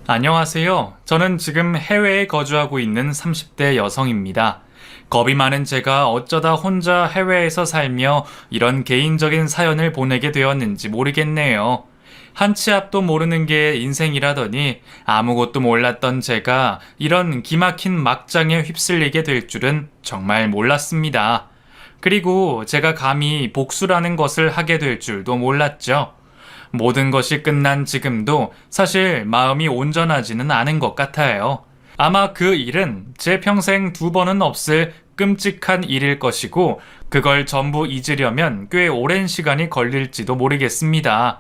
안녕하세요. 저는 지금 해외에 거주하고 있는 30대 여성입니다. 겁이 많은 제가 어쩌다 혼자 해외에서 살며 이런 개인적인 사연을 보내게 되었는지 모르겠네요. 한 치 앞도 모르는 게 인생이라더니 아무것도 몰랐던 제가 이런 기막힌 막장에 휩쓸리게 될 줄은 정말 몰랐습니다. 그리고 제가 감히 복수라는 것을 하게 될 줄도 몰랐죠. 모든 것이 끝난 지금도 사실 마음이 온전하지는 않은 것 같아요. 아마 그 일은 제 평생 두 번은 없을 끔찍한 일일 것이고, 그걸 전부 잊으려면 꽤 오랜 시간이 걸릴지도 모르겠습니다.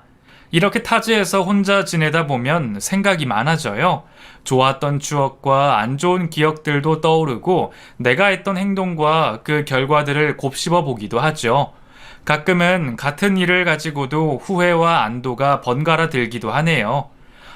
이렇게 타지에서 혼자 지내다 보면 생각이 많아져요. 좋았던 추억과 안 좋은 기억들도 떠오르고, 내가 했던 행동과 그 결과들을 곱씹어 보기도 하죠. 가끔은 같은 일을 가지고도 후회와 안도가 번갈아 들기도 하네요.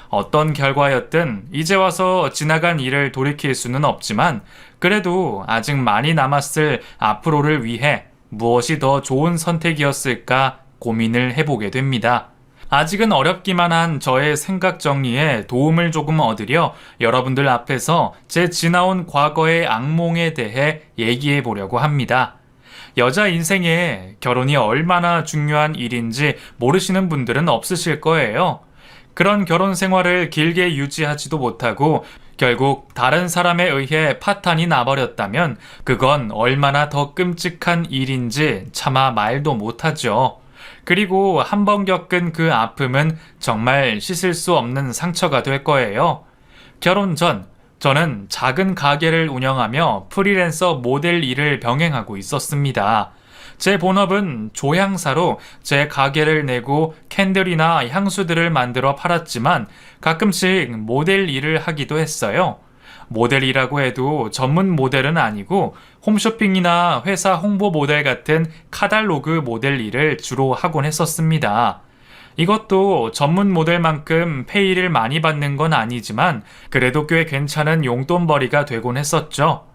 어떤 결과였든 이제 와서 지나간 일을 돌이킬 수는 없지만, 그래도 아직 많이 남았을 앞으로를 위해 무엇이 더 좋은 선택이었을까 고민을 해보게 됩니다. 아직은 어렵기만 한 저의 생각 정리에 도움을 조금 얻으려 여러분들 앞에서 제 지나온 과거의 악몽에 대해 얘기해 보려고 합니다. 여자 인생에 결혼이 얼마나 중요한 일인지 모르시는 분들은 없으실 거예요. 그런 결혼 생활을 길게 유지하지도 못하고 결국 다른 사람에 의해 파탄이 나버렸다면 그건 얼마나 더 끔찍한 일인지 차마 말도 못하죠. 그리고 한 번 겪은 그 아픔은 정말 씻을 수 없는 상처가 될 거예요. 결혼 전 저는 작은 가게를 운영하며 프리랜서 모델 일을 병행하고 있었습니다. 제 본업은 조향사로 제 가게를 내고 캔들이나 향수들을 만들어 팔았지만 가끔씩 모델 일을 하기도 했어요. 모델이라고 해도 전문 모델은 아니고 홈쇼핑이나 회사 홍보 모델 같은 카탈로그 모델 일을 주로 하곤 했었습니다. 이것도 전문 모델만큼 페이를 많이 받는 건 아니지만 그래도 꽤 괜찮은 용돈벌이가 되곤 했었죠.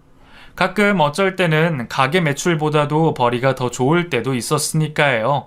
가끔 어쩔 때는 가게 매출보다도 벌이가 더 좋을 때도 있었으니까요.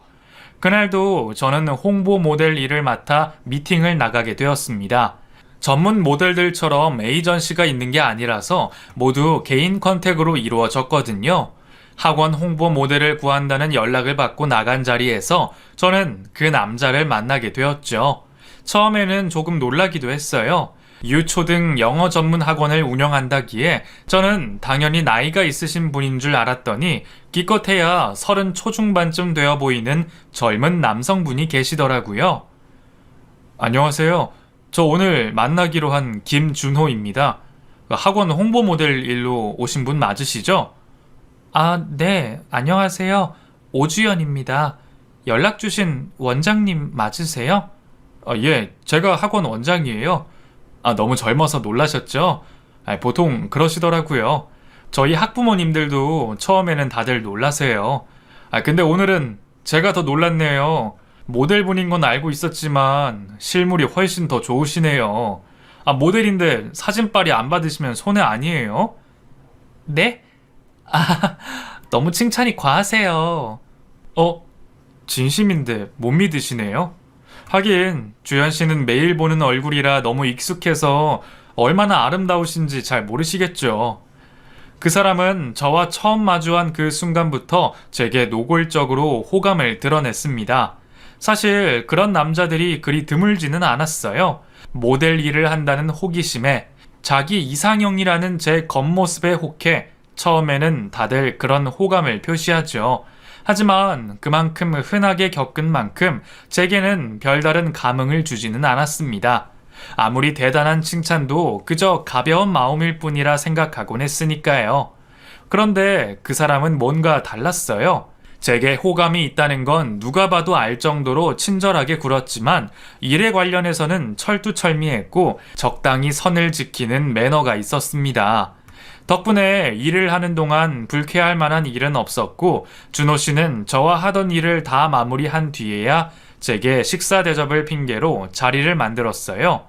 그날도 저는 홍보 모델 일을 맡아 미팅을 나가게 되었습니다. 전문 모델들처럼 에이전시가 있는 게 아니라서 모두 개인 컨택으로 이루어졌거든요. 학원 홍보 모델을 구한다는 연락을 받고 나간 자리에서 저는 그 남자를 만나게 되었죠. 처음에는 조금 놀라기도 했어요. 유초등 영어 전문 학원을 운영한다기에 저는 당연히 나이가 있으신 분인 줄 알았더니 기껏해야 30 초중반쯤 되어 보이는 젊은 남성분이 계시더라고요. 안녕하세요. 저 오늘 만나기로 한 김준호입니다. 학원 홍보 모델 일로 오신 분 맞으시죠? 아, 네. 안녕하세요. 오주연입니다. 연락 주신 원장님 맞으세요? 예. 제가 학원 원장이에요. 너무 젊어서 놀라셨죠? 보통 그러시더라고요. 저희 학부모님들도 처음에는 다들 놀라세요. 근데 오늘은 제가 더 놀랐네요. 모델분인 건 알고 있었지만 실물이 훨씬 더 좋으시네요. 모델인데 사진빨이 안 받으시면 손해 아니에요? 네? 너무 칭찬이 과하세요. 진심인데 못 믿으시네요? 하긴 주연 씨는 매일 보는 얼굴이라 너무 익숙해서 얼마나 아름다우신지 잘 모르시겠죠. 그 사람은 저와 처음 마주한 그 순간부터 제게 노골적으로 호감을 드러냈습니다. 사실 그런 남자들이 그리 드물지는 않았어요. 모델 일을 한다는 호기심에 자기 이상형이라는 제 겉모습에 혹해 처음에는 다들 그런 호감을 표시하죠. 하지만 그만큼 흔하게 겪은 만큼 제게는 별다른 감흥을 주지는 않았습니다. 아무리 대단한 칭찬도 그저 가벼운 마음일 뿐이라 생각하곤 했으니까요. 그런데 그 사람은 뭔가 달랐어요. 제게 호감이 있다는 건 누가 봐도 알 정도로 친절하게 굴었지만 일에 관련해서는 철두철미했고 적당히 선을 지키는 매너가 있었습니다. 덕분에 일을 하는 동안 불쾌할 만한 일은 없었고 준호 씨는 저와 하던 일을 다 마무리한 뒤에야 제게 식사 대접을 핑계로 자리를 만들었어요.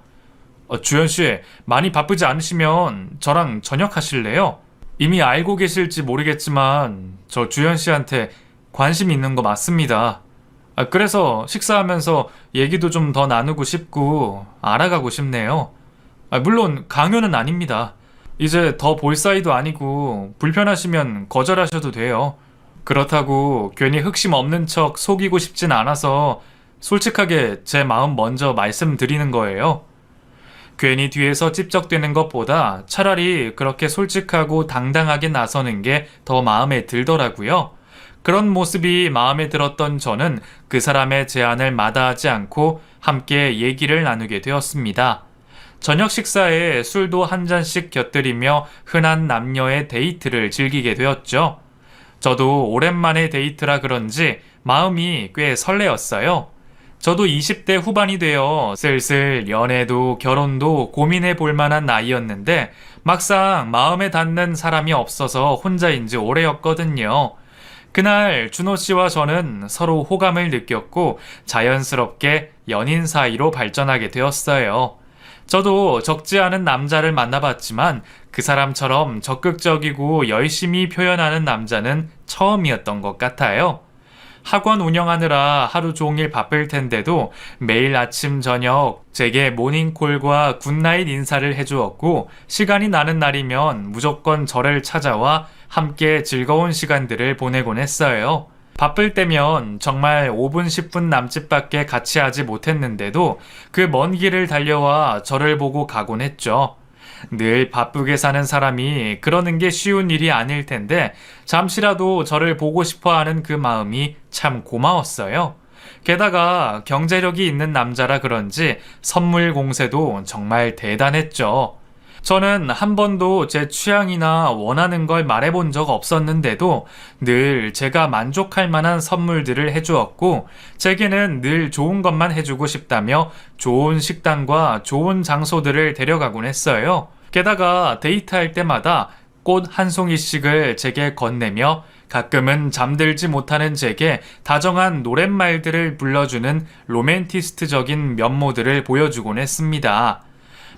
주연 씨, 많이 바쁘지 않으시면 저랑 저녁 하실래요? 이미 알고 계실지 모르겠지만 저 주연 씨한테 관심 있는 거 맞습니다. 그래서 식사하면서 얘기도 좀 더 나누고 싶고 알아가고 싶네요. 물론 강요는 아닙니다. 이제 더 볼 사이도 아니고 불편하시면 거절하셔도 돼요. 그렇다고 괜히 흑심 없는 척 속이고 싶진 않아서 솔직하게 제 마음 먼저 말씀드리는 거예요. 괜히 뒤에서 찝적대는 것보다 차라리 그렇게 솔직하고 당당하게 나서는 게 더 마음에 들더라고요. 그런 모습이 마음에 들었던 저는 그 사람의 제안을 마다하지 않고 함께 얘기를 나누게 되었습니다. 저녁 식사에 술도 한 잔씩 곁들이며 흔한 남녀의 데이트를 즐기게 되었죠. 저도 오랜만에 데이트라 그런지 마음이 꽤 설레었어요. 저도 20대 후반이 되어 슬슬 연애도 결혼도 고민해 볼 만한 나이였는데 막상 마음에 닿는 사람이 없어서 혼자인 지 오래였거든요. 그날 준호 씨와 저는 서로 호감을 느꼈고 자연스럽게 연인 사이로 발전하게 되었어요. 저도 적지 않은 남자를 만나봤지만 그 사람처럼 적극적이고 열심히 표현하는 남자는 처음이었던 것 같아요. 학원 운영하느라 하루 종일 바쁠 텐데도 매일 아침 저녁 제게 모닝콜과 굿나잇 인사를 해주었고 시간이 나는 날이면 무조건 저를 찾아와 함께 즐거운 시간들을 보내곤 했어요. 바쁠 때면 정말 5분 10분 남짓밖에 같이 하지 못했는데도 그 먼 길을 달려와 저를 보고 가곤 했죠. 늘 바쁘게 사는 사람이 그러는 게 쉬운 일이 아닐 텐데 잠시라도 저를 보고 싶어 하는 그 마음이 참 고마웠어요. 게다가 경제력이 있는 남자라 그런지 선물 공세도 정말 대단했죠. 저는 한 번도 제 취향이나 원하는 걸 말해본 적 없었는데도 늘 제가 만족할 만한 선물들을 해주었고 제게는 늘 좋은 것만 해주고 싶다며 좋은 식당과 좋은 장소들을 데려가곤 했어요. 게다가 데이트할 때마다 꽃 한 송이씩을 제게 건네며 가끔은 잠들지 못하는 제게 다정한 노랫말들을 불러주는 로맨티스트적인 면모들을 보여주곤 했습니다.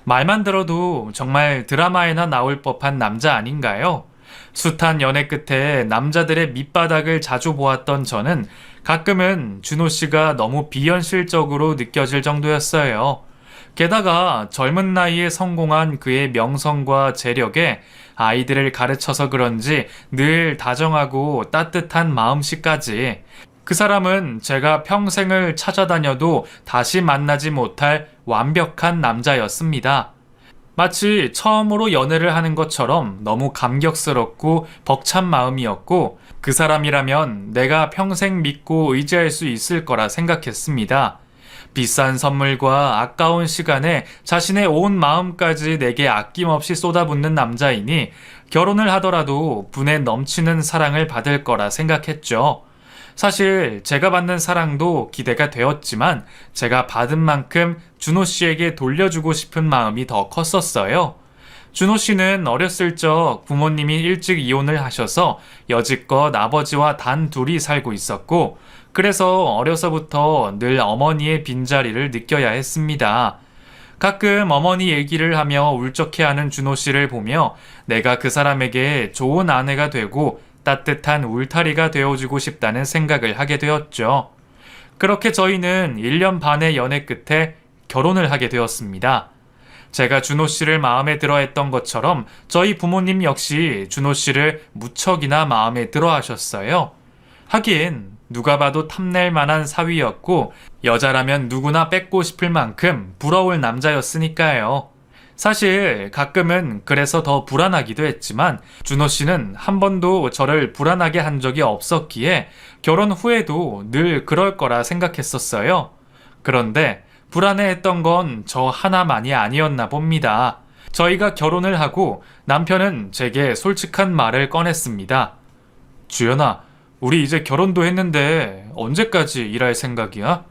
말만 들어도 정말 드라마에나 나올 법한 남자 아닌가요? 숱한 연애 끝에 남자들의 밑바닥을 자주 보았던 저는 가끔은 준호 씨가 너무 비현실적으로 느껴질 정도였어요. 게다가 젊은 나이에 성공한 그의 명성과 재력에 아이들을 가르쳐서 그런지 늘 다정하고 따뜻한 마음씨까지. 그 사람은 제가 평생을 찾아다녀도 다시 만나지 못할 완벽한 남자였습니다. 마치 처음으로 연애를 하는 것처럼 너무 감격스럽고 벅찬 마음이었고 그 사람이라면 내가 평생 믿고 의지할 수 있을 거라 생각했습니다. 비싼 선물과 아까운 시간에 자신의 온 마음까지 내게 아낌없이 쏟아붓는 남자이니 결혼을 하더라도 분에 넘치는 사랑을 받을 거라 생각했죠. 사실 제가 받는 사랑도 기대가 되었지만 제가 받은 만큼 준호 씨에게 돌려주고 싶은 마음이 더 컸었어요. 준호 씨는 어렸을 적 부모님이 일찍 이혼을 하셔서 여지껏 아버지와 단 둘이 살고 있었고 그래서 어려서부터 늘 어머니의 빈자리를 느껴야 했습니다. 가끔 어머니 얘기를 하며 울적해하는 준호 씨를 보며 내가 그 사람에게 좋은 아내가 되고 따뜻한 울타리가 되어주고 싶다는 생각을 하게 되었죠. 그렇게 저희는 1년 반의 연애 끝에 결혼을 하게 되었습니다. 제가 준호 씨를 마음에 들어 했던 것처럼 저희 부모님 역시 준호 씨를 무척이나 마음에 들어 하셨어요. 하긴 누가 봐도 탐낼 만한 사위였고 여자라면 누구나 뺏고 싶을 만큼 부러울 남자였으니까요. 사실 가끔은 그래서 더 불안하기도 했지만 준호 씨는 한 번도 저를 불안하게 한 적이 없었기에 결혼 후에도 늘 그럴 거라 생각했었어요. 그런데 불안해했던 건 저 하나만이 아니었나 봅니다. 저희가 결혼을 하고 남편은 제게 솔직한 말을 꺼냈습니다. 주연아, 우리 이제 결혼도 했는데 언제까지 일할 생각이야?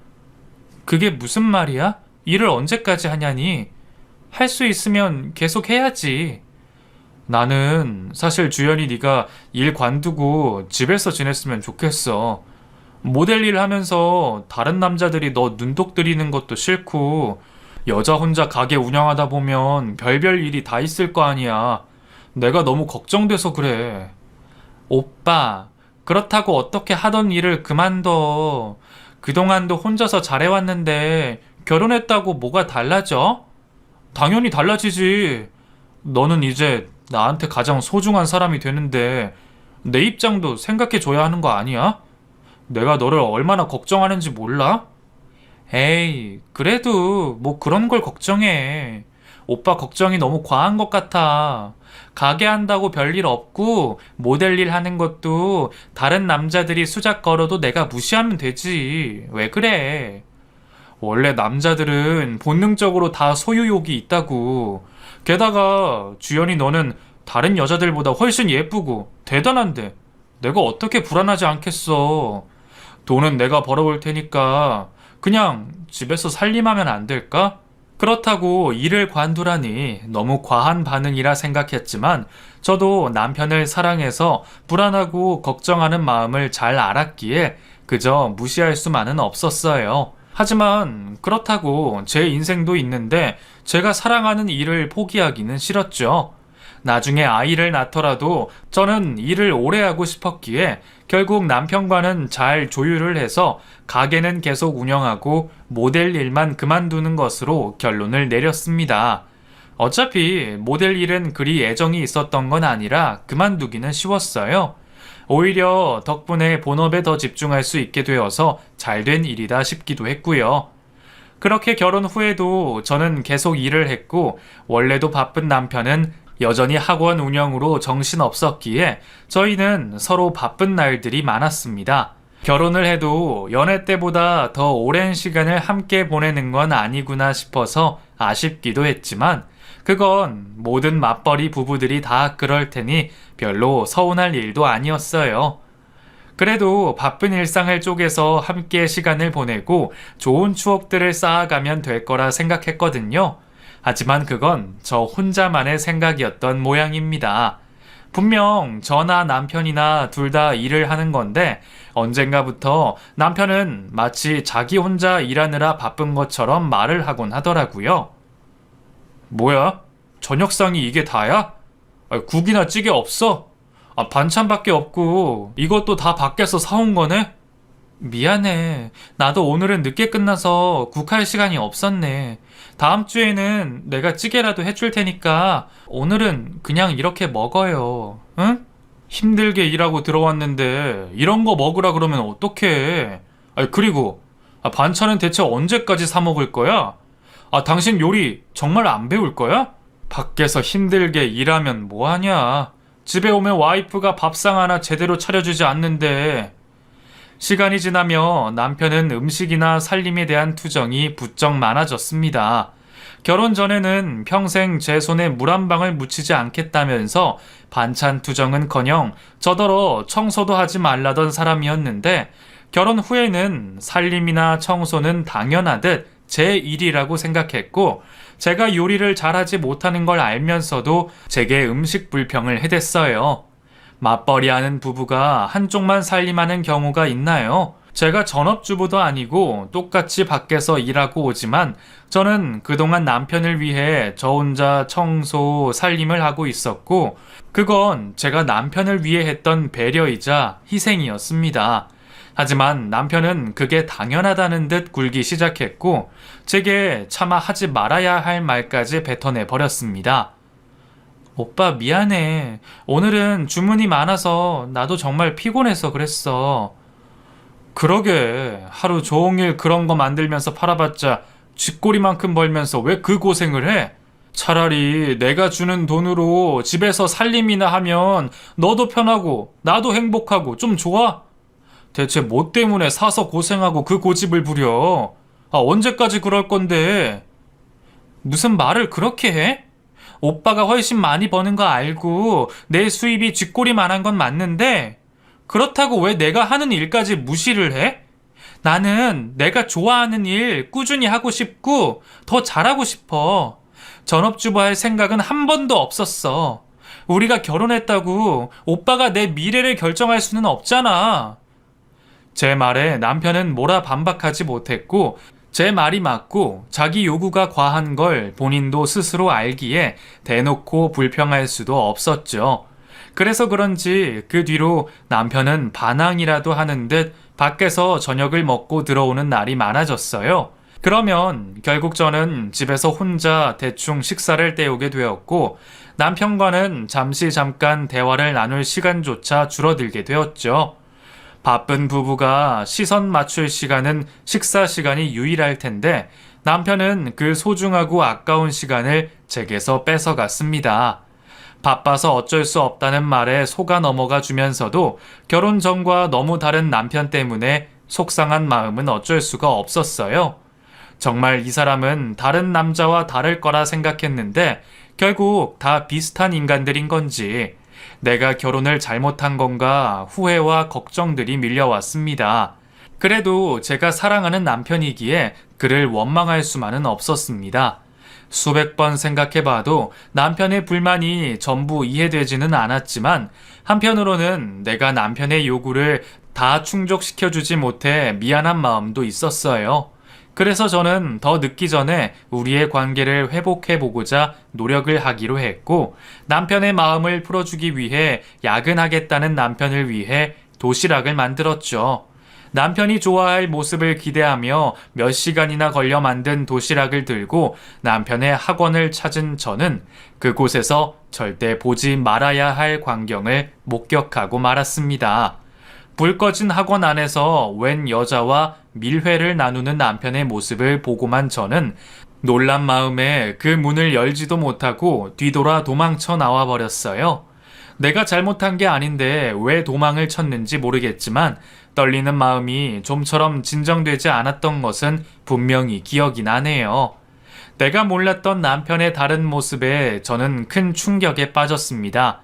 그게 무슨 말이야? 일을 언제까지 하냐니? 할 수 있으면 계속 해야지. 나는 사실 주연이 네가 일 관두고 집에서 지냈으면 좋겠어. 모델 일 하면서 다른 남자들이 너 눈독 들이는 것도 싫고 여자 혼자 가게 운영하다 보면 별별 일이 다 있을 거 아니야. 내가 너무 걱정돼서 그래. 오빠, 그렇다고 어떻게 하던 일을 그만둬. 그동안도 혼자서 잘해왔는데 결혼했다고 뭐가 달라져? 당연히 달라지지. 너는 이제 나한테 가장 소중한 사람이 되는데 내 입장도 생각해줘야 하는 거 아니야? 내가 너를 얼마나 걱정하는지 몰라? 에이, 그래도 뭐 그런 걸 걱정해. 오빠 걱정이 너무 과한 것 같아. 가게 한다고 별일 없고 모델 일 하는 것도 다른 남자들이 수작 걸어도 내가 무시하면 되지. 왜 그래? 원래 남자들은 본능적으로 다 소유욕이 있다고. 게다가 주연이 너는 다른 여자들보다 훨씬 예쁘고 대단한데 내가 어떻게 불안하지 않겠어. 돈은 내가 벌어올 테니까 그냥 집에서 살림하면 안 될까? 그렇다고 일을 관두라니 너무 과한 반응이라 생각했지만 저도 남편을 사랑해서 불안하고 걱정하는 마음을 잘 알았기에 그저 무시할 수만은 없었어요. 하지만 그렇다고 제 인생도 있는데 제가 사랑하는 일을 포기하기는 싫었죠. 나중에 아이를 낳더라도 저는 일을 오래 하고 싶었기에 결국 남편과는 잘 조율을 해서 가게는 계속 운영하고 모델 일만 그만두는 것으로 결론을 내렸습니다. 어차피 모델 일은 그리 애정이 있었던 건 아니라 그만두기는 쉬웠어요. 오히려 덕분에 본업에 더 집중할 수 있게 되어서 잘된 일이다 싶기도 했고요. 그렇게 결혼 후에도 저는 계속 일을 했고 원래도 바쁜 남편은 여전히 학원 운영으로 정신없었기에 저희는 서로 바쁜 날들이 많았습니다. 결혼을 해도 연애 때보다 더 오랜 시간을 함께 보내는 건 아니구나 싶어서 아쉽기도 했지만 그건 모든 맞벌이 부부들이 다 그럴 테니 별로 서운할 일도 아니었어요. 그래도 바쁜 일상을 쪼개서 함께 시간을 보내고 좋은 추억들을 쌓아가면 될 거라 생각했거든요. 하지만 그건 저 혼자만의 생각이었던 모양입니다. 분명 저나 남편이나 둘 다 일을 하는 건데 언젠가부터 남편은 마치 자기 혼자 일하느라 바쁜 것처럼 말을 하곤 하더라고요. 뭐야? 저녁상이 이게 다야? 국이나 찌개 없어? 반찬밖에 없고 이것도 다 밖에서 사온 거네? 미안해. 나도 오늘은 늦게 끝나서 국할 시간이 없었네. 다음 주에는 내가 찌개라도 해줄 테니까 오늘은 그냥 이렇게 먹어요. 응? 힘들게 일하고 들어왔는데 이런 거 먹으라 그러면 어떡해. 그리고 반찬은 대체 언제까지 사 먹을 거야? 당신 요리 정말 안 배울 거야? 밖에서 힘들게 일하면 뭐하냐? 집에 오면 와이프가 밥상 하나 제대로 차려주지 않는데. 시간이 지나며 남편은 음식이나 살림에 대한 투정이 부쩍 많아졌습니다. 결혼 전에는 평생 제 손에 물 한 방울 묻히지 않겠다면서 반찬 투정은커녕 저더러 청소도 하지 말라던 사람이었는데 결혼 후에는 살림이나 청소는 당연하듯 제 일이라고 생각했고 제가 요리를 잘하지 못하는 걸 알면서도 제게 음식 불평을 해댔어요. 맞벌이하는 부부가 한쪽만 살림하는 경우가 있나요? 제가 전업주부도 아니고 똑같이 밖에서 일하고 오지만 저는 그동안 남편을 위해 저 혼자 청소, 살림을 하고 있었고 그건 제가 남편을 위해 했던 배려이자 희생이었습니다. 하지만 남편은 그게 당연하다는 듯 굴기 시작했고 제게 차마 하지 말아야 할 말까지 뱉어내 버렸습니다. 오빠 미안해. 오늘은 주문이 많아서 나도 정말 피곤해서 그랬어. 그러게 하루 종일 그런 거 만들면서 팔아봤자 쥐꼬리만큼 벌면서 왜 그 고생을 해? 차라리 내가 주는 돈으로 집에서 살림이나 하면 너도 편하고 나도 행복하고 좀 좋아? 대체 뭐 때문에 사서 고생하고 그 고집을 부려? 언제까지 그럴 건데? 무슨 말을 그렇게 해? 오빠가 훨씬 많이 버는 거 알고 내 수입이 쥐꼬리만한 건 맞는데 그렇다고 왜 내가 하는 일까지 무시를 해? 나는 내가 좋아하는 일 꾸준히 하고 싶고 더 잘하고 싶어. 전업주부 할 생각은 한 번도 없었어. 우리가 결혼했다고 오빠가 내 미래를 결정할 수는 없잖아. 제 말에 남편은 뭐라 반박하지 못했고 제 말이 맞고 자기 요구가 과한 걸 본인도 스스로 알기에 대놓고 불평할 수도 없었죠. 그래서 그런지 그 뒤로 남편은 반항이라도 하는 듯 밖에서 저녁을 먹고 들어오는 날이 많아졌어요. 그러면 결국 저는 집에서 혼자 대충 식사를 때우게 되었고 남편과는 잠깐 대화를 나눌 시간조차 줄어들게 되었죠. 바쁜 부부가 시선 맞출 시간은 식사 시간이 유일할 텐데 남편은 그 소중하고 아까운 시간을 제게서 뺏어갔습니다. 바빠서 어쩔 수 없다는 말에 속아 넘어가 주면서도 결혼 전과 너무 다른 남편 때문에 속상한 마음은 어쩔 수가 없었어요. 정말 이 사람은 다른 남자와 다를 거라 생각했는데 결국 다 비슷한 인간들인 건지 내가 결혼을 잘못한 건가 후회와 걱정들이 밀려왔습니다. 그래도 제가 사랑하는 남편이기에 그를 원망할 수만은 없었습니다. 수백 번 생각해봐도 남편의 불만이 전부 이해되지는 않았지만 한편으로는 내가 남편의 요구를 다 충족시켜주지 못해 미안한 마음도 있었어요. 그래서 저는 더 늦기 전에 우리의 관계를 회복해보고자 노력을 하기로 했고 남편의 마음을 풀어주기 위해 야근하겠다는 남편을 위해 도시락을 만들었죠. 남편이 좋아할 모습을 기대하며 몇 시간이나 걸려 만든 도시락을 들고 남편의 학원을 찾은 저는 그곳에서 절대 보지 말아야 할 광경을 목격하고 말았습니다. 불 꺼진 학원 안에서 웬 여자와 밀회를 나누는 남편의 모습을 보고만 저는 놀란 마음에 그 문을 열지도 못하고 뒤돌아 도망쳐 나와 버렸어요. 내가 잘못한 게 아닌데 왜 도망을 쳤는지 모르겠지만 떨리는 마음이 좀처럼 진정되지 않았던 것은 분명히 기억이 나네요. 내가 몰랐던 남편의 다른 모습에 저는 큰 충격에 빠졌습니다.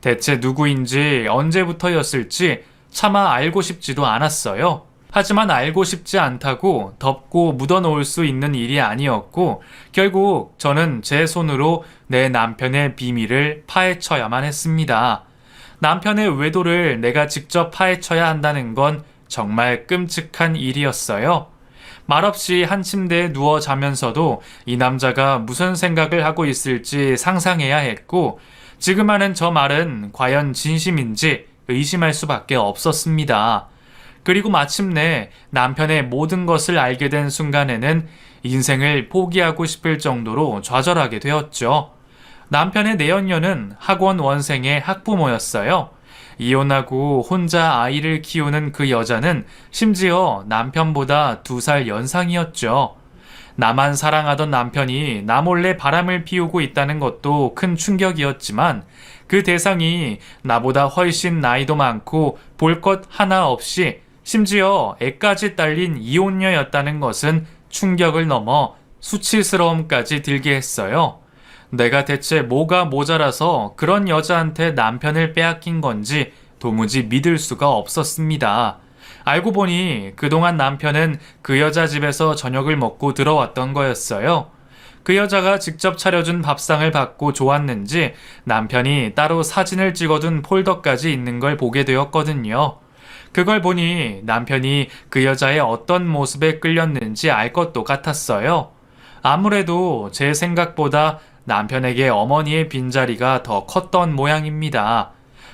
대체 누구인지 언제부터였을지 차마 알고 싶지도 않았어요. 하지만 알고 싶지 않다고 덮고 묻어놓을 수 있는 일이 아니었고 결국 저는 제 손으로 내 남편의 비밀을 파헤쳐야만 했습니다. 남편의 외도를 내가 직접 파헤쳐야 한다는 건 정말 끔찍한 일이었어요. 말없이 한 침대에 누워 자면서도 이 남자가 무슨 생각을 하고 있을지 상상해야 했고 지금 하는 저 말은 과연 진심인지 의심할 수밖에 없었습니다. 그리고 마침내 남편의 모든 것을 알게 된 순간에는 인생을 포기하고 싶을 정도로 좌절하게 되었죠. 남편의 내연녀는 학원 원생의 학부모였어요. 이혼하고 혼자 아이를 키우는 그 여자는 심지어 남편보다 2살 연상이었죠. 나만 사랑하던 남편이 나 몰래 바람을 피우고 있다는 것도 큰 충격이었지만 그 대상이 나보다 훨씬 나이도 많고 볼 것 하나 없이 심지어 애까지 딸린 이혼녀였다는 것은 충격을 넘어 수치스러움까지 들게 했어요. 내가 대체 뭐가 모자라서 그런 여자한테 남편을 빼앗긴 건지 도무지 믿을 수가 없었습니다. 알고 보니 그동안 남편은 그 여자 집에서 저녁을 먹고 들어왔던 거였어요. 그 여자가 직접 차려준 밥상을 받고 좋았는지 남편이 따로 사진을 찍어둔 폴더까지 있는 걸 보게 되었거든요. 그걸 보니 남편이 그 여자의 어떤 모습에 끌렸는지 알 것도 같았어요. 아무래도 제 생각보다 남편에게 어머니의 빈자리가 더 컸던 모양입니다.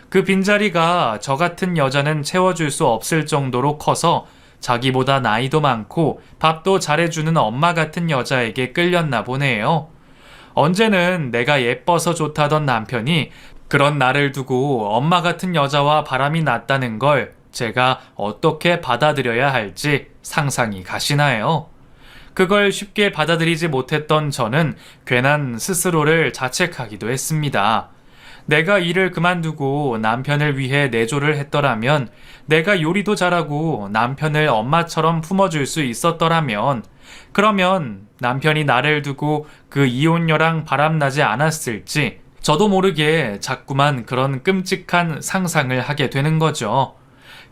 그 빈자리가 저 같은 여자는 채워줄 수 없을 정도로 커서 자기보다 나이도 많고 밥도 잘해주는 엄마 같은 여자에게 끌렸나 보네요. 언제는 내가 예뻐서 좋다던 남편이 그런 나를 두고 엄마 같은 여자와 바람이 났다는 걸 제가 어떻게 받아들여야 할지 상상이 가시나요? 그걸 쉽게 받아들이지 못했던 저는 괜한 스스로를 자책하기도 했습니다. 내가 일을 그만두고 남편을 위해 내조를 했더라면, 내가 요리도 잘하고 남편을 엄마처럼 품어줄 수 있었더라면, 그러면 남편이 나를 두고 그 이혼녀랑 바람나지 않았을지 저도 모르게 자꾸만 그런 끔찍한 상상을 하게 되는 거죠.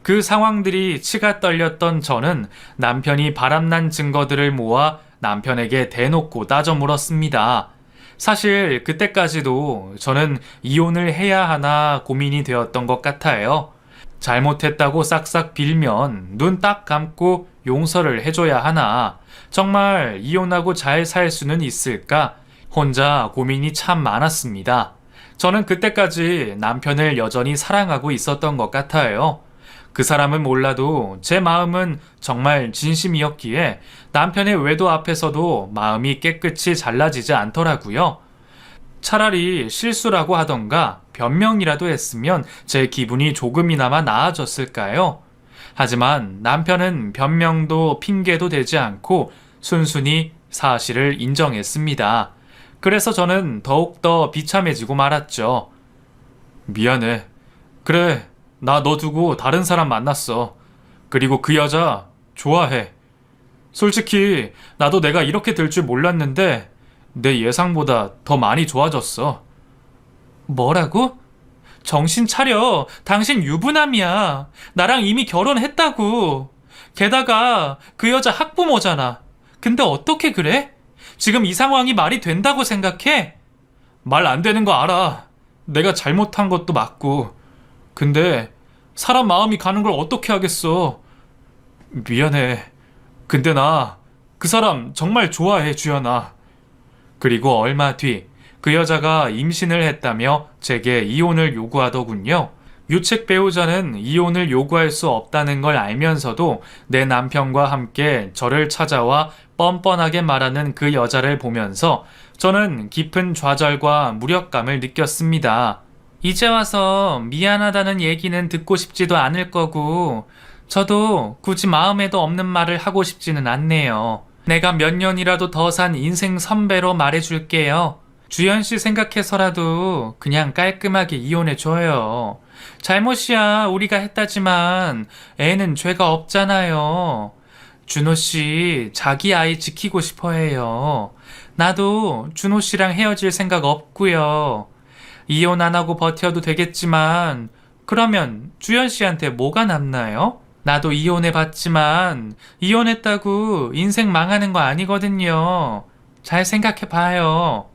그 상황들이 치가 떨렸던 저는 남편이 바람난 증거들을 모아 남편에게 대놓고 따져 물었습니다. 사실 그때까지도 저는 이혼을 해야 하나 고민이 되었던 것 같아요. 잘못했다고 싹싹 빌면 눈 딱 감고 용서를 해줘야 하나? 정말 이혼하고 잘 살 수는 있을까? 혼자 고민이 참 많았습니다. 저는 그때까지 남편을 여전히 사랑하고 있었던 것 같아요. 그 사람은 몰라도 제 마음은 정말 진심이었기에 남편의 외도 앞에서도 마음이 깨끗이 잘라지지 않더라고요. 차라리 실수라고 하던가 변명이라도 했으면 제 기분이 조금이나마 나아졌을까요? 하지만 남편은 변명도 핑계도 되지 않고 순순히 사실을 인정했습니다. 그래서 저는 더욱더 비참해지고 말았죠. 미안해. 그래, 나 너 두고 다른 사람 만났어. 그리고 그 여자 좋아해. 솔직히 나도 내가 이렇게 될 줄 몰랐는데 내 예상보다 더 많이 좋아졌어. 뭐라고? 정신 차려. 당신 유부남이야. 나랑 이미 결혼했다고. 게다가 그 여자 학부모잖아. 근데 어떻게 그래? 지금 이 상황이 말이 된다고 생각해? 말 안 되는 거 알아. 내가 잘못한 것도 맞고. 근데 사람 마음이 가는 걸 어떻게 하겠어. 미안해. 근데 나 그 사람 정말 좋아해, 주연아. 그리고 얼마 뒤 그 여자가 임신을 했다며 제게 이혼을 요구하더군요. 유책 배우자는 이혼을 요구할 수 없다는 걸 알면서도 내 남편과 함께 저를 찾아와 뻔뻔하게 말하는 그 여자를 보면서 저는 깊은 좌절과 무력감을 느꼈습니다. 이제 와서 미안하다는 얘기는 듣고 싶지도 않을 거고, 저도 굳이 마음에도 없는 말을 하고 싶지는 않네요. 내가 몇 년이라도 더 산 인생 선배로 말해줄게요. 주연 씨 생각해서라도 그냥 깔끔하게 이혼해줘요. 잘못이야 우리가 했다지만 애는 죄가 없잖아요. 준호 씨 자기 아이 지키고 싶어 해요. 나도 준호 씨랑 헤어질 생각 없고요. 이혼 안 하고 버텨도 되겠지만 그러면 주연 씨한테 뭐가 남나요? 나도 이혼해봤지만 이혼했다고 인생 망하는 거 아니거든요. 잘 생각해봐요.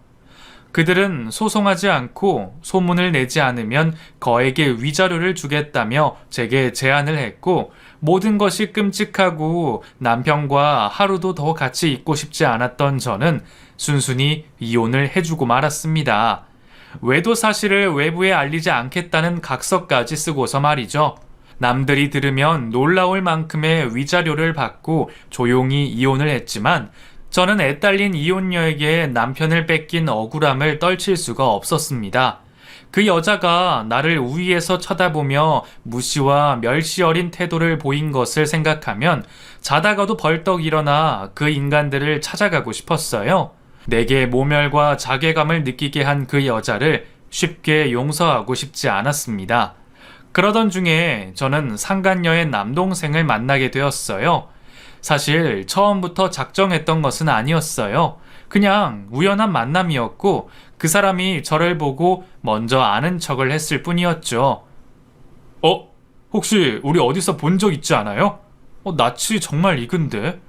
그들은 소송하지 않고 소문을 내지 않으면 거액의 위자료를 주겠다며 제게 제안을 했고 모든 것이 끔찍하고 남편과 하루도 더 같이 있고 싶지 않았던 저는 순순히 이혼을 해주고 말았습니다. 외도 사실을 외부에 알리지 않겠다는 각서까지 쓰고서 말이죠. 남들이 들으면 놀라울 만큼의 위자료를 받고 조용히 이혼을 했지만 저는 애딸린 이혼녀에게 남편을 뺏긴 억울함을 떨칠 수가 없었습니다. 그 여자가 나를 우위에서 쳐다보며 무시와 멸시 어린 태도를 보인 것을 생각하면 자다가도 벌떡 일어나 그 인간들을 찾아가고 싶었어요. 내게 모멸과 자괴감을 느끼게 한 그 여자를 쉽게 용서하고 싶지 않았습니다. 그러던 중에 저는 상간녀의 남동생을 만나게 되었어요. 사실 처음부터 작정했던 것은 아니었어요. 그냥 우연한 만남이었고 그 사람이 저를 보고 먼저 아는 척을 했을 뿐이었죠. 혹시 우리 어디서 본 적 있지 않아요? 낯이 정말 익은데.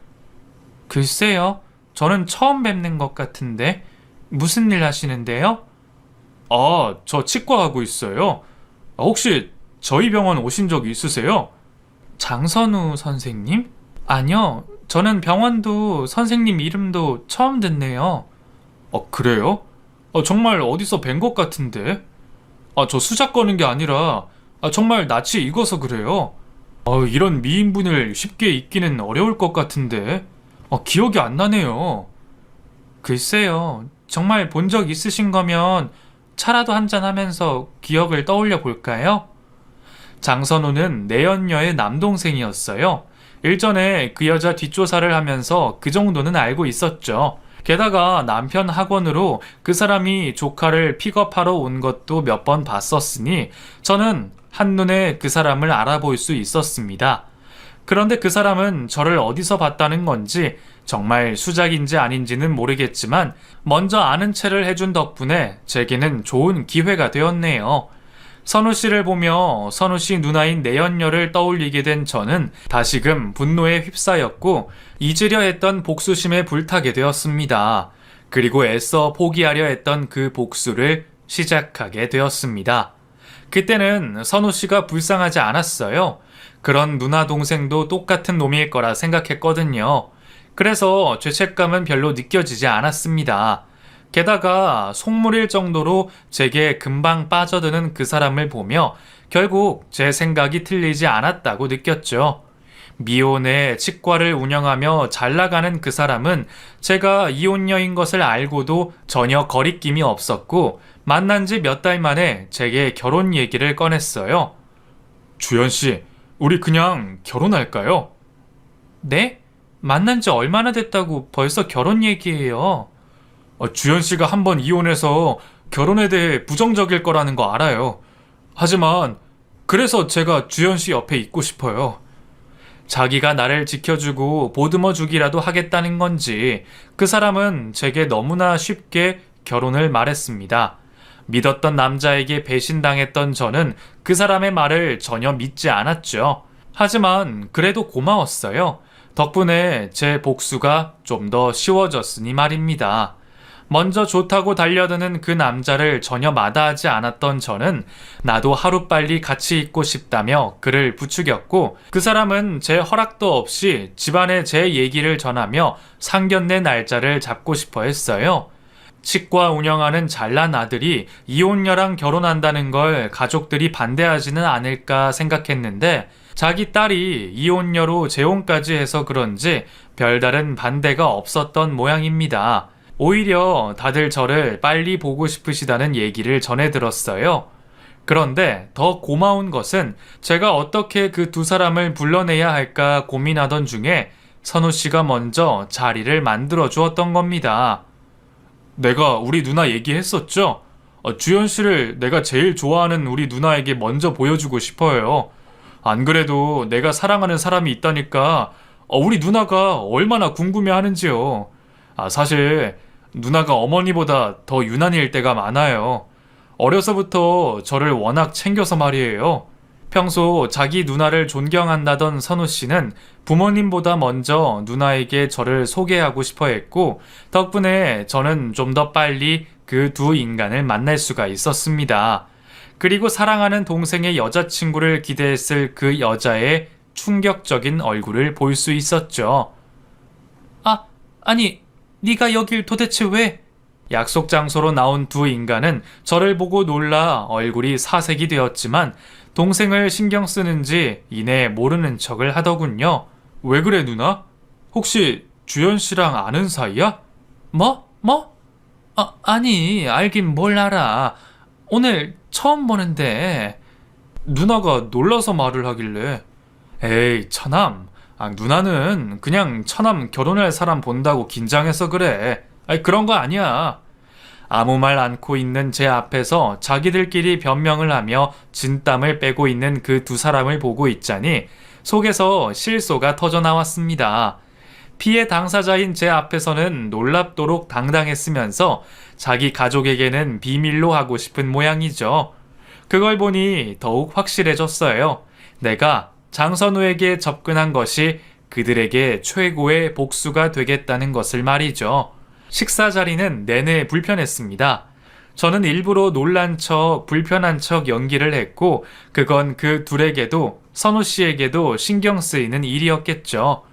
글쎄요. 저는 처음 뵙는 것 같은데. 무슨 일 하시는데요? 저 치과 하고 있어요. 혹시 저희 병원 오신 적 있으세요? 장선우 선생님? 아니요. 저는 병원도 선생님 이름도 처음 듣네요. 그래요? 정말 어디서 뵌 것 같은데. 저 수작 거는 게 아니라 정말 낯이 익어서 그래요. 이런 미인분을 쉽게 잊기는 어려울 것 같은데. 기억이 안 나네요. 글쎄요. 정말 본 적 있으신 거면 차라도 한잔 하면서 기억을 떠올려 볼까요? 장선우는 내연녀의 남동생이었어요. 일전에 그 여자 뒷조사를 하면서 그 정도는 알고 있었죠. 게다가 남편 학원으로 그 사람이 조카를 픽업하러 온 것도 몇 번 봤었으니 저는 한눈에 그 사람을 알아볼 수 있었습니다. 그런데 그 사람은 저를 어디서 봤다는 건지 정말 수작인지 아닌지는 모르겠지만 먼저 아는 체를 해준 덕분에 제게는 좋은 기회가 되었네요. 선우 씨를 보며 선우 씨 누나인 내연녀를 떠올리게 된 저는 다시금 분노에 휩싸였고 잊으려 했던 복수심에 불타게 되었습니다. 그리고 애써 포기하려 했던 그 복수를 시작하게 되었습니다. 그때는 선우 씨가 불쌍하지 않았어요. 그런 누나 동생도 똑같은 놈일 거라 생각했거든요. 그래서 죄책감은 별로 느껴지지 않았습니다. 게다가 속물일 정도로 제게 금방 빠져드는 그 사람을 보며 결국 제 생각이 틀리지 않았다고 느꼈죠. 미혼의 치과를 운영하며 잘 나가는 그 사람은 제가 이혼녀인 것을 알고도 전혀 거리낌이 없었고 만난 지 몇 달 만에 제게 결혼 얘기를 꺼냈어요. 주연 씨, 우리 그냥 결혼할까요? 네? 만난 지 얼마나 됐다고 벌써 결혼 얘기해요? 주연 씨가 한번 이혼해서 결혼에 대해 부정적일 거라는 거 알아요. 하지만 그래서 제가 주연 씨 옆에 있고 싶어요. 자기가 나를 지켜주고 보듬어 주기라도 하겠다는 건지 그 사람은 제게 너무나 쉽게 결혼을 말했습니다. 믿었던 남자에게 배신당했던 저는 그 사람의 말을 전혀 믿지 않았죠. 하지만 그래도 고마웠어요. 덕분에 제 복수가 좀 더 쉬워졌으니 말입니다. 먼저 좋다고 달려드는 그 남자를 전혀 마다하지 않았던 저는 나도 하루빨리 같이 있고 싶다며 그를 부추겼고 그 사람은 제 허락도 없이 집안에 제 얘기를 전하며 상견례 날짜를 잡고 싶어 했어요. 치과 운영하는 잘난 아들이 이혼녀랑 결혼한다는 걸 가족들이 반대하지는 않을까 생각했는데 자기 딸이 이혼녀로 재혼까지 해서 그런지 별다른 반대가 없었던 모양입니다. 오히려 다들 저를 빨리 보고 싶으시다는 얘기를 전해 들었어요. 그런데 더 고마운 것은 제가 어떻게 그 두 사람을 불러내야 할까 고민하던 중에 선우 씨가 먼저 자리를 만들어 주었던 겁니다. 내가 우리 누나 얘기했었죠? 주연 씨를 내가 제일 좋아하는 우리 누나에게 먼저 보여주고 싶어요. 안 그래도 내가 사랑하는 사람이 있다니까 우리 누나가 얼마나 궁금해 하는지요. 사실 누나가 어머니보다 더 유난일 때가 많아요. 어려서부터 저를 워낙 챙겨서 말이에요. 평소 자기 누나를 존경한다던 선우 씨는 부모님보다 먼저 누나에게 저를 소개하고 싶어 했고 덕분에 저는 좀 더 빨리 그 두 인간을 만날 수가 있었습니다. 그리고 사랑하는 동생의 여자친구를 기대했을 그 여자의 충격적인 얼굴을 볼 수 있었죠. 아니 네가 여길 도대체 왜? 약속 장소로 나온 두 인간은 저를 보고 놀라 얼굴이 사색이 되었지만 동생을 신경 쓰는지 이내 모르는 척을 하더군요. 왜 그래 누나? 혹시 주연 씨랑 아는 사이야? 뭐? 아니 알긴 뭘 알아. 오늘 처음 보는데. 누나가 놀라서 말을 하길래 에이 처남, 누나는 그냥 처남 결혼할 사람 본다고 긴장해서 그래. 그런 거 아니야. 아무 말 않고 있는 제 앞에서 자기들끼리 변명을 하며 진땀을 빼고 있는 그 두 사람을 보고 있자니 속에서 실소가 터져 나왔습니다. 피해 당사자인 제 앞에서는 놀랍도록 당당했으면서 자기 가족에게는 비밀로 하고 싶은 모양이죠. 그걸 보니 더욱 확실해졌어요. 내가 장선우에게 접근한 것이 그들에게 최고의 복수가 되겠다는 것을 말이죠. 식사 자리는 내내 불편했습니다. 저는 일부러 놀란 척, 불편한 척 연기를 했고 그건 그 둘에게도 선우 씨에게도 신경 쓰이는 일이었겠죠.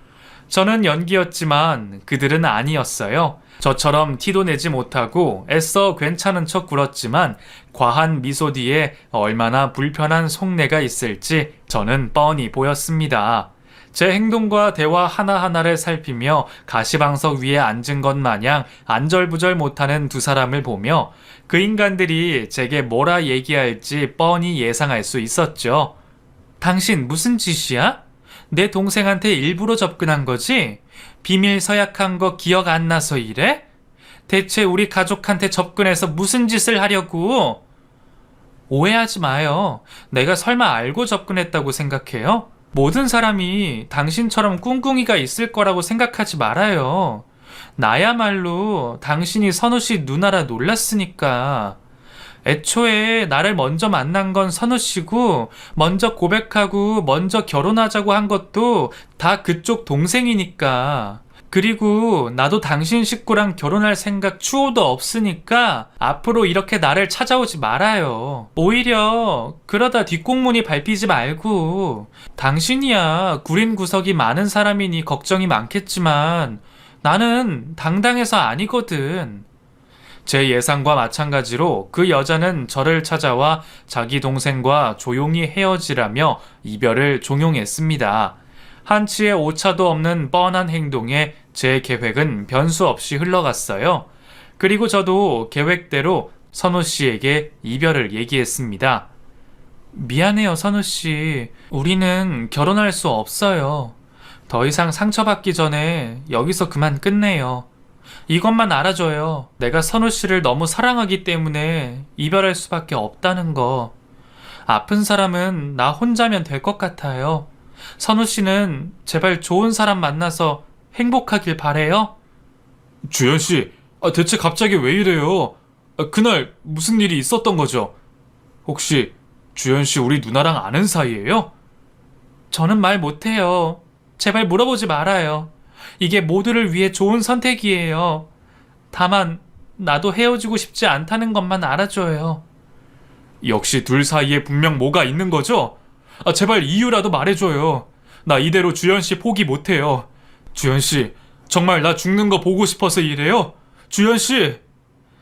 저는 연기였지만 그들은 아니었어요. 저처럼 티도 내지 못하고 애써 괜찮은 척 굴었지만 과한 미소 뒤에 얼마나 불편한 속내가 있을지 저는 뻔히 보였습니다. 제 행동과 대화 하나하나를 살피며 가시방석 위에 앉은 것 마냥 안절부절 못하는 두 사람을 보며 그 인간들이 제게 뭐라 얘기할지 뻔히 예상할 수 있었죠. 당신 무슨 짓이야? 내 동생한테 일부러 접근한 거지? 비밀 서약한 거 기억 안 나서 이래? 대체 우리 가족한테 접근해서 무슨 짓을 하려고? 오해하지 마요. 내가 설마 알고 접근했다고 생각해요? 모든 사람이 당신처럼 꿍꿍이가 있을 거라고 생각하지 말아요. 나야말로 당신이 선우 씨 누나라 놀랐으니까. 애초에 나를 먼저 만난 건 선우 씨고 먼저 고백하고 먼저 결혼하자고 한 것도 다 그쪽 동생이니까. 그리고 나도 당신 식구랑 결혼할 생각 추호도 없으니까 앞으로 이렇게 나를 찾아오지 말아요. 오히려 그러다 뒷공문이 밟히지 말고. 당신이야 구린 구석이 많은 사람이니 걱정이 많겠지만 나는 당당해서 아니거든. 제 예상과 마찬가지로 그 여자는 저를 찾아와 자기 동생과 조용히 헤어지라며 이별을 종용했습니다. 한치의 오차도 없는 뻔한 행동에 제 계획은 변수 없이 흘러갔어요. 그리고 저도 계획대로 선우 씨에게 이별을 얘기했습니다. 미안해요, 선우 씨. 우리는 결혼할 수 없어요. 더 이상 상처받기 전에 여기서 그만 끝내요. 이것만 알아줘요. 내가 선우 씨를 너무 사랑하기 때문에 이별할 수밖에 없다는 거. 아픈 사람은 나 혼자면 될 것 같아요. 선우 씨는 제발 좋은 사람 만나서 행복하길 바래요. 주연 씨, 대체 갑자기 왜 이래요? 그날 무슨 일이 있었던 거죠? 혹시 주연 씨 우리 누나랑 아는 사이예요? 저는 말 못해요. 제발 물어보지 말아요. 이게 모두를 위해 좋은 선택이에요. 다만 나도 헤어지고 싶지 않다는 것만 알아줘요. 역시 둘 사이에 분명 뭐가 있는 거죠? 제발 이유라도 말해줘요. 나 이대로 주연 씨 포기 못해요. 주연 씨, 정말 나 죽는 거 보고 싶어서 이래요? 주연 씨!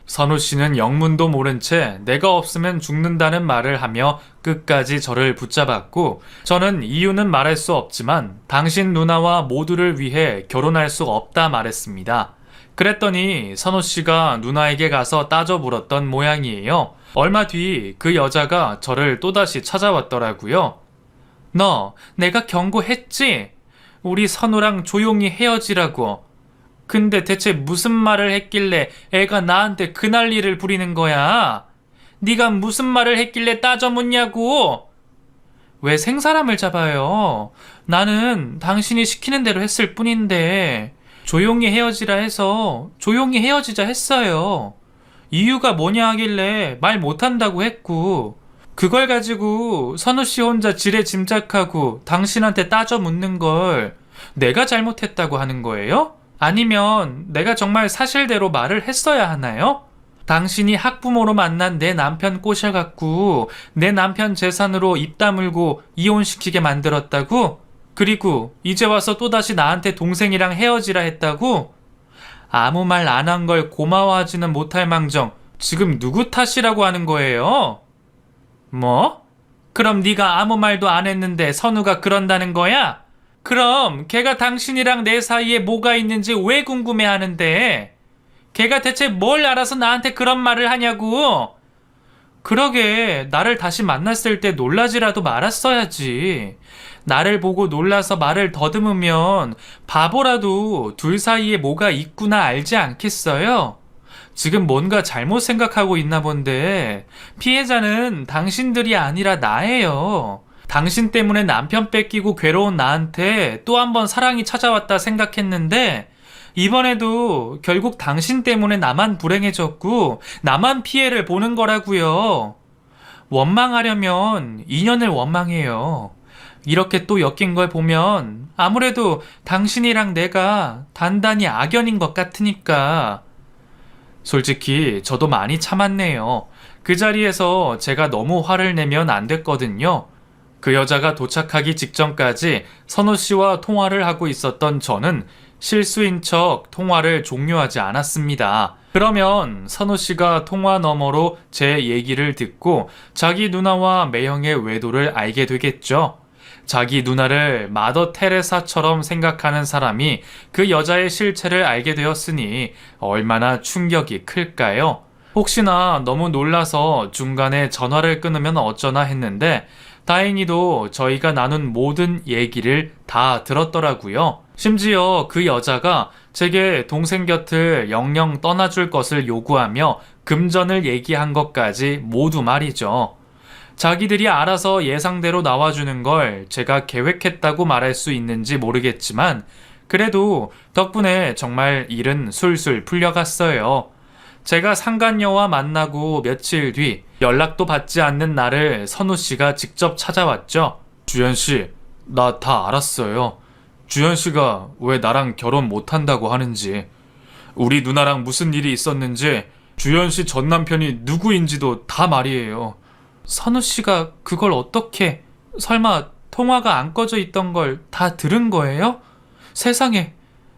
선우 씨는 영문도 모른 채 내가 없으면 죽는다는 말을 하며 끝까지 저를 붙잡았고, 저는 이유는 말할 수 없지만 당신 누나와 모두를 위해 결혼할 수 없다 말했습니다. 그랬더니 선우 씨가 누나에게 가서 따져 물었던 모양이에요. 얼마 뒤 그 여자가 저를 또다시 찾아왔더라고요. 너, 내가 경고했지? 우리 선우랑 조용히 헤어지라고. 근데 대체 무슨 말을 했길래 애가 나한테 그 난리를 부리는 거야? 네가 무슨 말을 했길래 따져 묻냐고? 왜 생사람을 잡아요? 나는 당신이 시키는 대로 했을 뿐인데 조용히 헤어지라 해서 조용히 헤어지자 했어요. 이유가 뭐냐 하길래 말 못한다고 했고, 그걸 가지고 선우 씨 혼자 지레 짐작하고 당신한테 따져 묻는 걸 내가 잘못했다고 하는 거예요? 아니면 내가 정말 사실대로 말을 했어야 하나요? 당신이 학부모로 만난 내 남편 꼬셔갖고 내 남편 재산으로 입 다물고 이혼시키게 만들었다고? 그리고 이제 와서 또다시 나한테 동생이랑 헤어지라 했다고? 아무 말 안 한 걸 고마워하지는 못할 망정 지금 누구 탓이라고 하는 거예요? 뭐? 그럼 네가 아무 말도 안 했는데 선우가 그런다는 거야? 그럼 걔가 당신이랑 내 사이에 뭐가 있는지 왜 궁금해하는데? 걔가 대체 뭘 알아서 나한테 그런 말을 하냐고? 그러게 나를 다시 만났을 때 놀라지라도 말았어야지. 나를 보고 놀라서 말을 더듬으면 바보라도 둘 사이에 뭐가 있구나 알지 않겠어요? 지금 뭔가 잘못 생각하고 있나 본데 피해자는 당신들이 아니라 나예요. 당신 때문에 남편 뺏기고 괴로운 나한테 또 한 번 사랑이 찾아왔다 생각했는데 이번에도 결국 당신 때문에 나만 불행해졌고 나만 피해를 보는 거라고요. 원망하려면 인연을 원망해요. 이렇게 또 엮인 걸 보면 아무래도 당신이랑 내가 단단히 악연인 것 같으니까. 솔직히 저도 많이 참았네요. 그 자리에서 제가 너무 화를 내면 안 됐거든요. 그 여자가 도착하기 직전까지 선우 씨와 통화를 하고 있었던 저는 실수인 척 통화를 종료하지 않았습니다. 그러면 선우 씨가 통화 너머로 제 얘기를 듣고 자기 누나와 매형의 외도를 알게 되겠죠. 자기 누나를 마더 테레사처럼 생각하는 사람이 그 여자의 실체를 알게 되었으니 얼마나 충격이 클까요? 혹시나 너무 놀라서 중간에 전화를 끊으면 어쩌나 했는데 다행히도 저희가 나눈 모든 얘기를 다 들었더라고요. 심지어 그 여자가 제게 동생 곁을 영영 떠나줄 것을 요구하며 금전을 얘기한 것까지 모두 말이죠. 자기들이 알아서 예상대로 나와주는 걸 제가 계획했다고 말할 수 있는지 모르겠지만 그래도 덕분에 정말 일은 술술 풀려갔어요. 제가 상간녀와 만나고 며칠 뒤 연락도 받지 않는 나를 선우 씨가 직접 찾아왔죠. 주연 씨, 나 다 알았어요. 주연 씨가 왜 나랑 결혼 못한다고 하는지, 우리 누나랑 무슨 일이 있었는지, 주연 씨 전 남편이 누구인지도 다 말이에요. 선우 씨가 그걸 어떻게, 설마 통화가 안 꺼져 있던 걸 다 들은 거예요? 세상에,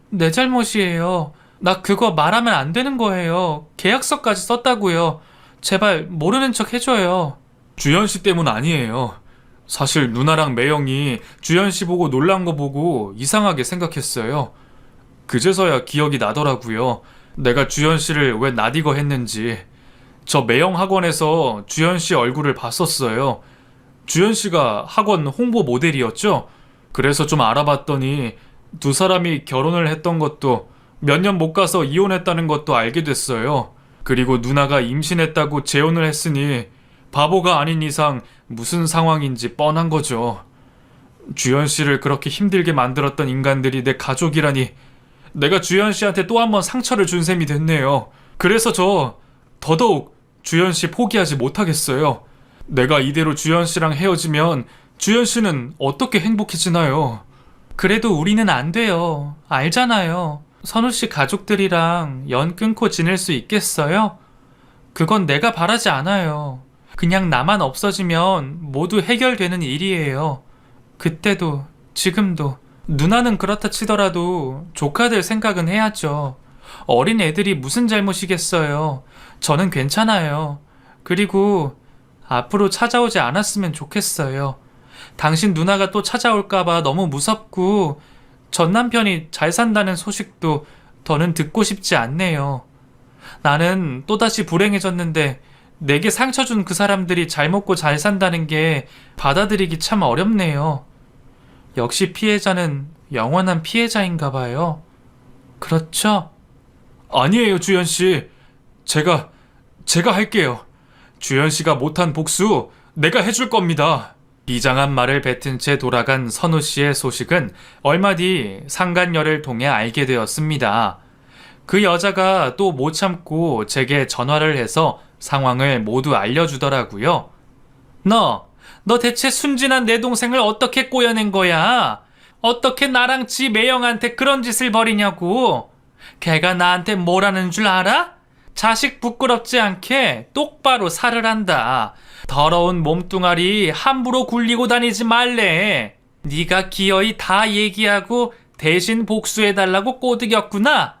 내 잘못이에요. 나 그거 말하면 안 되는 거예요. 계약서까지 썼다고요. 제발 모르는 척 해줘요. 주연 씨 때문 아니에요. 사실 누나랑 매형이 주연 씨 보고 놀란 거 보고 이상하게 생각했어요. 그제서야 기억이 나더라고요. 내가 주연 씨를 왜 낯익어 했는지. 저 매형 학원에서 주연 씨 얼굴을 봤었어요. 주연 씨가 학원 홍보 모델이었죠? 그래서 좀 알아봤더니 두 사람이 결혼을 했던 것도 몇 년 못 가서 이혼했다는 것도 알게 됐어요. 그리고 누나가 임신했다고 재혼을 했으니 바보가 아닌 이상 무슨 상황인지 뻔한 거죠. 주연 씨를 그렇게 힘들게 만들었던 인간들이 내 가족이라니 내가 주연 씨한테 또 한 번 상처를 준 셈이 됐네요. 그래서 저 더더욱 주연 씨 포기하지 못하겠어요. 내가 이대로 주연 씨랑 헤어지면 주연 씨는 어떻게 행복해지나요? 그래도 우리는 안 돼요. 알잖아요. 선우 씨 가족들이랑 연 끊고 지낼 수 있겠어요? 그건 내가 바라지 않아요. 그냥 나만 없어지면 모두 해결되는 일이에요. 그때도 지금도 누나는 그렇다 치더라도 조카들 생각은 해야죠. 어린 애들이 무슨 잘못이겠어요. 저는 괜찮아요. 그리고 앞으로 찾아오지 않았으면 좋겠어요. 당신 누나가 또 찾아올까봐 너무 무섭고 전 남편이 잘 산다는 소식도 더는 듣고 싶지 않네요. 나는 또다시 불행해졌는데 내게 상처 준 그 사람들이 잘 먹고 잘 산다는 게 받아들이기 참 어렵네요. 역시 피해자는 영원한 피해자인가 봐요. 그렇죠? 아니에요, 주연 씨. 제가 할게요. 주연 씨가 못한 복수 내가 해줄 겁니다. 비장한 말을 뱉은 채 돌아간 선우 씨의 소식은 얼마 뒤 상간녀를 통해 알게 되었습니다. 그 여자가 또 못 참고 제게 전화를 해서 상황을 모두 알려주더라고요. 너 대체 순진한 내 동생을 어떻게 꼬여낸 거야? 어떻게 나랑 지 매형한테 그런 짓을 벌이냐고? 걔가 나한테 뭐라는 줄 알아? 자식 부끄럽지 않게 똑바로 살을 한다. 더러운 몸뚱아리 함부로 굴리고 다니지 말래. 네가 기어이 다 얘기하고 대신 복수해달라고 꼬드겼구나.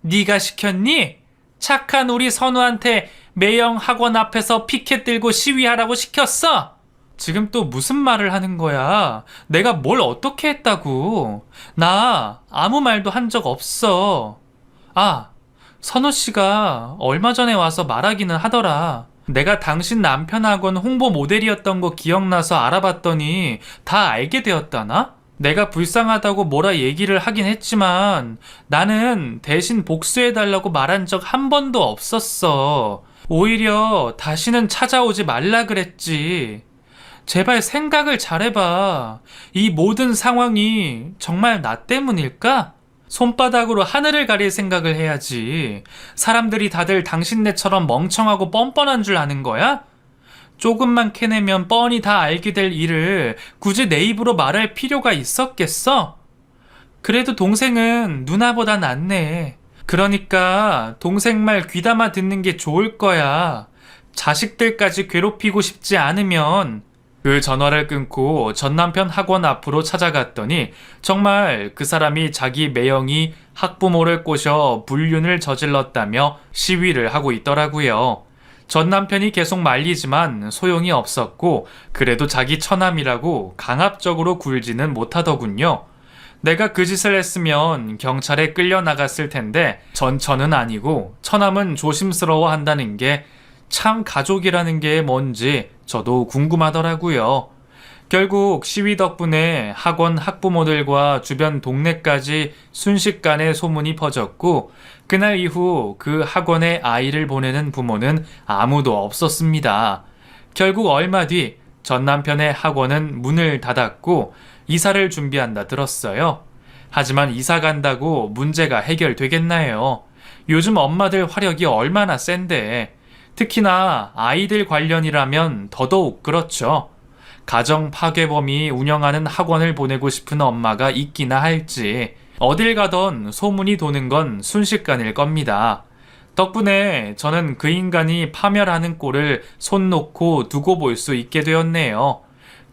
네가 시켰니? 착한 우리 선우한테 매형 학원 앞에서 피켓 들고 시위하라고 시켰어? 지금 또 무슨 말을 하는 거야? 내가 뭘 어떻게 했다고? 나 아무 말도 한 적 없어. 아, 선우 씨가 얼마 전에 와서 말하기는 하더라. 내가 당신 남편 학원 홍보 모델이었던 거 기억나서 알아봤더니 다 알게 되었다나? 내가 불쌍하다고 뭐라 얘기를 하긴 했지만 나는 대신 복수해달라고 말한 적 한 번도 없었어. 오히려 다시는 찾아오지 말라 그랬지. 제발 생각을 잘해봐. 이 모든 상황이 정말 나 때문일까? 손바닥으로 하늘을 가릴 생각을 해야지. 사람들이 다들 당신네처럼 멍청하고 뻔뻔한 줄 아는 거야? 조금만 캐내면 뻔히 다 알게 될 일을 굳이 내 입으로 말할 필요가 있었겠어? 그래도 동생은 누나보다 낫네. 그러니까 동생 말 귀담아 듣는 게 좋을 거야. 자식들까지 괴롭히고 싶지 않으면. 그 전화를 끊고 전 남편 학원 앞으로 찾아갔더니 정말 그 사람이 자기 매형이 학부모를 꼬셔 불륜을 저질렀다며 시위를 하고 있더라고요. 전 남편이 계속 말리지만 소용이 없었고 그래도 자기 처남이라고 강압적으로 굴지는 못하더군요. 내가 그 짓을 했으면 경찰에 끌려나갔을 텐데 전처는 아니고 처남은 조심스러워 한다는 게 참 가족이라는 게 뭔지 저도 궁금하더라고요. 결국 시위 덕분에 학원 학부모들과 주변 동네까지 순식간에 소문이 퍼졌고 그날 이후 그 학원에 아이를 보내는 부모는 아무도 없었습니다. 결국 얼마 뒤 전 남편의 학원은 문을 닫았고 이사를 준비한다 들었어요. 하지만 이사 간다고 문제가 해결되겠나요? 요즘 엄마들 화력이 얼마나 센데. 특히나 아이들 관련이라면 더더욱 그렇죠. 가정 파괴범이 운영하는 학원을 보내고 싶은 엄마가 있기나 할지 어딜 가던 소문이 도는 건 순식간일 겁니다. 덕분에 저는 그 인간이 파멸하는 꼴을 손 놓고 두고 볼 수 있게 되었네요.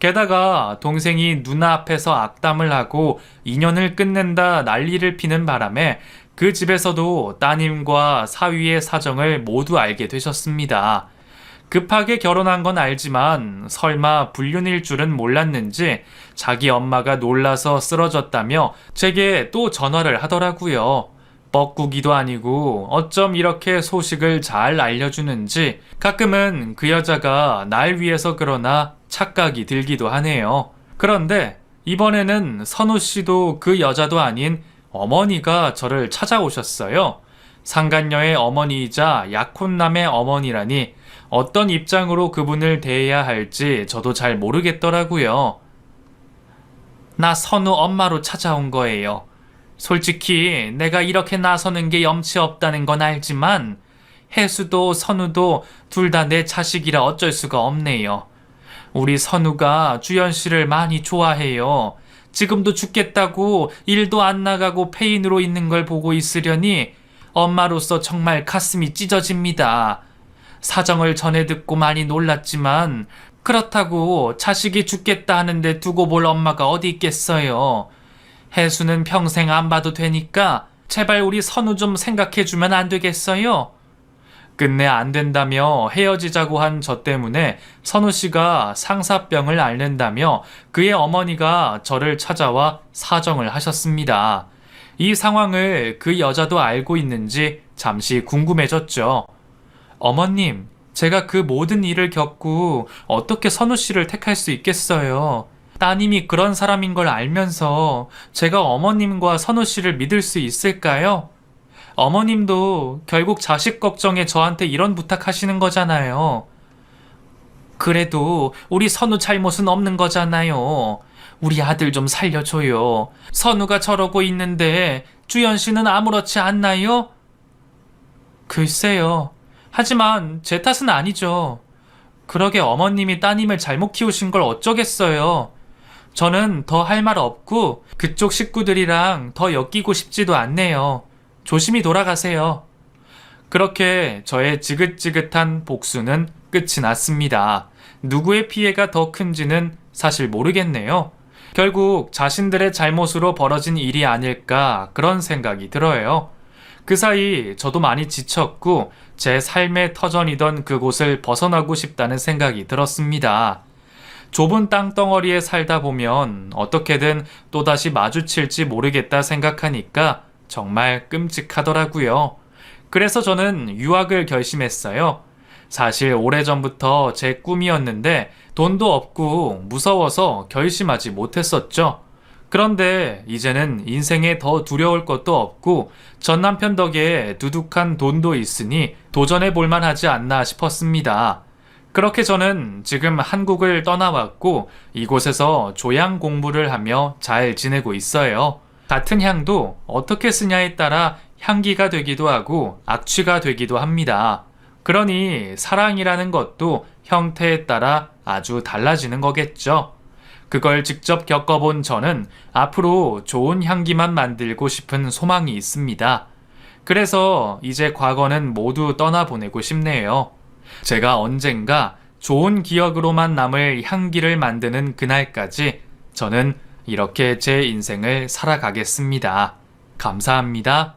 게다가 동생이 누나 앞에서 악담을 하고 인연을 끝낸다 난리를 피는 바람에 그 집에서도 따님과 사위의 사정을 모두 알게 되셨습니다. 급하게 결혼한 건 알지만 설마 불륜일 줄은 몰랐는지 자기 엄마가 놀라서 쓰러졌다며 제게 또 전화를 하더라고요. 뻐꾸기도 아니고 어쩜 이렇게 소식을 잘 알려주는지 가끔은 그 여자가 날 위해서 그러나 착각이 들기도 하네요. 그런데 이번에는 선우 씨도 그 여자도 아닌 어머니가 저를 찾아오셨어요. 상간녀의 어머니이자 약혼남의 어머니라니 어떤 입장으로 그분을 대해야 할지 저도 잘 모르겠더라고요. 나 선우 엄마로 찾아온 거예요. 솔직히 내가 이렇게 나서는 게 염치 없다는 건 알지만 혜수도 선우도 둘 다 내 자식이라 어쩔 수가 없네요. 우리 선우가 주연 씨를 많이 좋아해요. 지금도 죽겠다고 일도 안 나가고 폐인으로 있는 걸 보고 있으려니 엄마로서 정말 가슴이 찢어집니다. 사정을 전해 듣고 많이 놀랐지만 그렇다고 자식이 죽겠다 하는데 두고 볼 엄마가 어디 있겠어요. 혜수는 평생 안 봐도 되니까 제발 우리 선우 좀 생각해주면 안 되겠어요? 끝내 안 된다며 헤어지자고 한 저 때문에 선우 씨가 상사병을 앓는다며 그의 어머니가 저를 찾아와 사정을 하셨습니다. 이 상황을 그 여자도 알고 있는지 잠시 궁금해졌죠. 어머님, 제가 그 모든 일을 겪고 어떻게 선우 씨를 택할 수 있겠어요? 따님이 그런 사람인 걸 알면서 제가 어머님과 선우 씨를 믿을 수 있을까요? 어머님도 결국 자식 걱정에 저한테 이런 부탁하시는 거잖아요. 그래도 우리 선우 잘못은 없는 거잖아요. 우리 아들 좀 살려줘요. 선우가 저러고 있는데 주연 씨는 아무렇지 않나요? 글쎄요. 하지만 제 탓은 아니죠. 그러게 어머님이 따님을 잘못 키우신 걸 어쩌겠어요. 저는 더 할 말 없고 그쪽 식구들이랑 더 엮이고 싶지도 않네요. 조심히 돌아가세요. 그렇게 저의 지긋지긋한 복수는 끝이 났습니다. 누구의 피해가 더 큰지는 사실 모르겠네요. 결국 자신들의 잘못으로 벌어진 일이 아닐까 그런 생각이 들어요. 그 사이 저도 많이 지쳤고 제 삶의 터전이던 그곳을 벗어나고 싶다는 생각이 들었습니다. 좁은 땅덩어리에 살다 보면 어떻게든 또다시 마주칠지 모르겠다 생각하니까 정말 끔찍하더라고요. 그래서 저는 유학을 결심했어요. 사실 오래전부터 제 꿈이었는데 돈도 없고 무서워서 결심하지 못했었죠. 그런데 이제는 인생에 더 두려울 것도 없고 전 남편 덕에 두둑한 돈도 있으니 도전해 볼 만하지 않나 싶었습니다. 그렇게 저는 지금 한국을 떠나왔고 이곳에서 조향 공부를 하며 잘 지내고 있어요. 같은 향도 어떻게 쓰냐에 따라 향기가 되기도 하고 악취가 되기도 합니다. 그러니 사랑이라는 것도 형태에 따라 아주 달라지는 거겠죠. 그걸 직접 겪어본 저는 앞으로 좋은 향기만 만들고 싶은 소망이 있습니다. 그래서 이제 과거는 모두 떠나보내고 싶네요. 제가 언젠가 좋은 기억으로만 남을 향기를 만드는 그날까지 저는 이렇게 제 인생을 살아가겠습니다. 감사합니다.